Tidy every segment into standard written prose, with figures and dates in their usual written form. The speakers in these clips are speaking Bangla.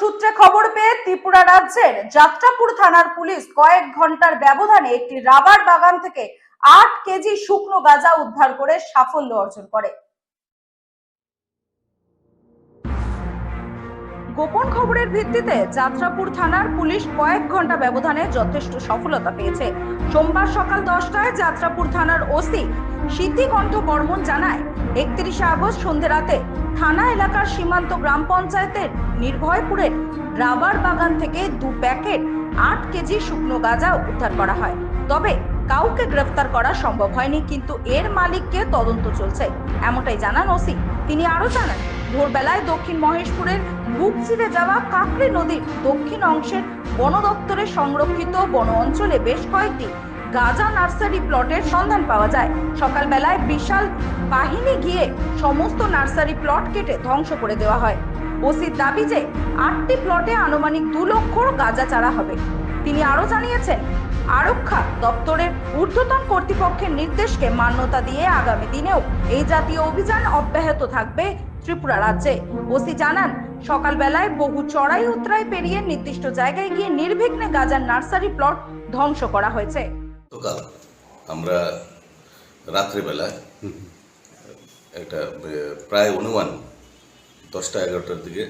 সূত্রে খবর পেয়ে ত্রিপুরা রাজ্যের যাত্রাপুর থানার পুলিশ কয়েক ঘন্টার ব্যবধানে একটি রাবার বাগান থেকে 8 কেজি শুকনো গাঁজা উদ্ধার করে সাফল্য অর্জন করে। গোপন খবরের ভিত্তিতে যাত্রাপুর থানার পুলিশ কয়েক ঘন্টা ব্যবধানে যথেষ্ট সফলতা পেয়েছে। সোমবার সকাল 10টায় যাত্রাপুর থানার ওসি সিদ্ধিকণ্ঠ বর্মন জানায়, 31 আগস্ট সন্ধে রাতে থানা এলাকার সীমান্ত গ্রাম পঞ্চায়েতের নির্ভয়পুরের রাবার বাগান থেকে 2 প্যাকেট 8 কেজি শুকনো গাঁজা উদ্ধার করা হয়। তবে কাউকে গ্রেফতার করা সম্ভব হয়নি, কিন্তু এর মালিককে তদন্ত চলছে, এমনটাই জানান ওসি। তিনি আরো জানান, ভোরবেলায় দক্ষিণ মহেশপুরের বুক চিরে যাওয়া কাকড়ি নদীর দক্ষিণ অংশের বন দপ্তরের সংরক্ষিত বন অঞ্চলে বেশ কয়েকটি গাঁজা নার্সারি প্লটের সন্ধান পাওয়া যায়। সকালবেলায় বিশাল বাহিনী গিয়ে সমস্ত নার্সারি প্লট কেটে ধ্বংস করে দেওয়া হয়। ওসির দাবি যে 8টি প্লটে আনুমানিক 2 লক্ষ গাঁজা চারা হবে। তিনি আরো জানিয়েছেন, আরক্ষা দপ্তরের ঊর্ধ্বতন কর্তৃপক্ষের নির্দেশকে মান্যতা দিয়ে আগামী দিনেও এই জাতীয় অভিযান অব্যাহত থাকবে ত্রিপুরা রাজ্যে। ওসি জানান, সকালবেলায় বহু চড়াই উতরাই পেরিয়ে নির্দিষ্ট জায়গায় গিয়ে নির্বিঘ্নে গাঁজার নার্সারি প্লট ধ্বংস করা হয়েছে। সকাল আমরা রাত্রিবেলায় একটা প্রায় অনুমান 10টা-11টার দিকে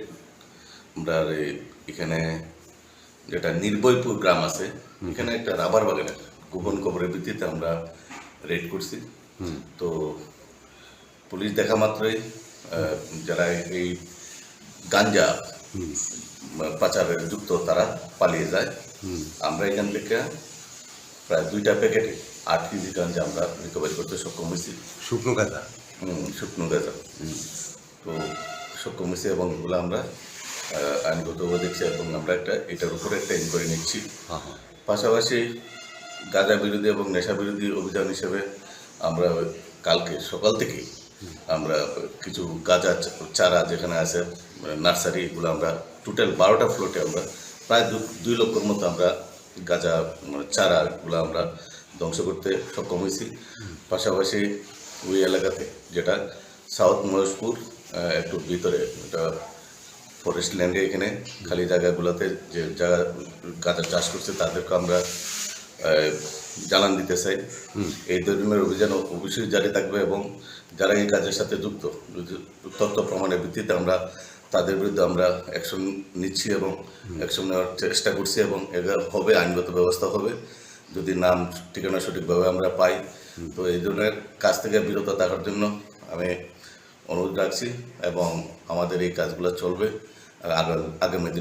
আমরা এখানে যেটা নির্ভয়পুর গ্রাম আছে, এখানে একটা রাবার বাগানের গোপন খবরের ভিত্তিতে আমরা রেড করছি। তো পুলিশ দেখা মাত্রই যারা এই গাঞ্জা পাচারের যুক্ত তারা পালিয়ে যায়। আমরা এখান থেকে প্রায় 2টা প্যাকেটে 8 কেজি গাঞ্জা আমরা রিকভারি করতে সক্ষম হয়েছি। শুকনো গাঁজা তো সক্ষম হয়েছি এবং এগুলো আমরা আইনগতভাবে দেখছি এবং আমরা এটার উপরে একটা ইনকোয়ারি নিচ্ছি। পাশাপাশি গাঁজা বিরোধী এবং নেশা বিরোধী অভিযান হিসেবে আমরা কালকে সকাল থেকেই আমরা কিছু গাঁজা চারা যেখানে আছে নার্সারি, এগুলো আমরা টোটাল 12টা ফ্লোটে আমরা প্রায় 2 লক্ষর মতো আমরা গাঁজা চারাগুলো আমরা ধ্বংস করতে সক্ষম হয়েছি। পাশাপাশি ওই এলাকাতে যেটা সাউথ মহেশপুর একটু ভিতরে এটা ফরেস্ট ল্যান্ডে, এখানে খালি জায়গাগুলোতে যে যারা গাঁজা চাষ করছে তাদেরকে আমরা জানান দিতে চাই। এই ধরনের অভিযান অবশ্যই জারি থাকবে এবং যারা এই কাজের সাথে যুক্ত তথ্য প্রমাণের ভিত্তিতে আমরা তাদের বিরুদ্ধে আমরা অ্যাকশন নিচ্ছি এবং অ্যাকশন নেওয়ার চেষ্টা করছি এবং এগুলো হবে, আইনগত ব্যবস্থা হবে যদি নাম ঠিকানা সঠিকভাবে আমরা পাই। তো এই ধরনের কাজ থেকে বিরত থাকার জন্য আমি অনুরোধ রাখছি এবং আমাদের এই কাজগুলো চলবে আগামী দিন।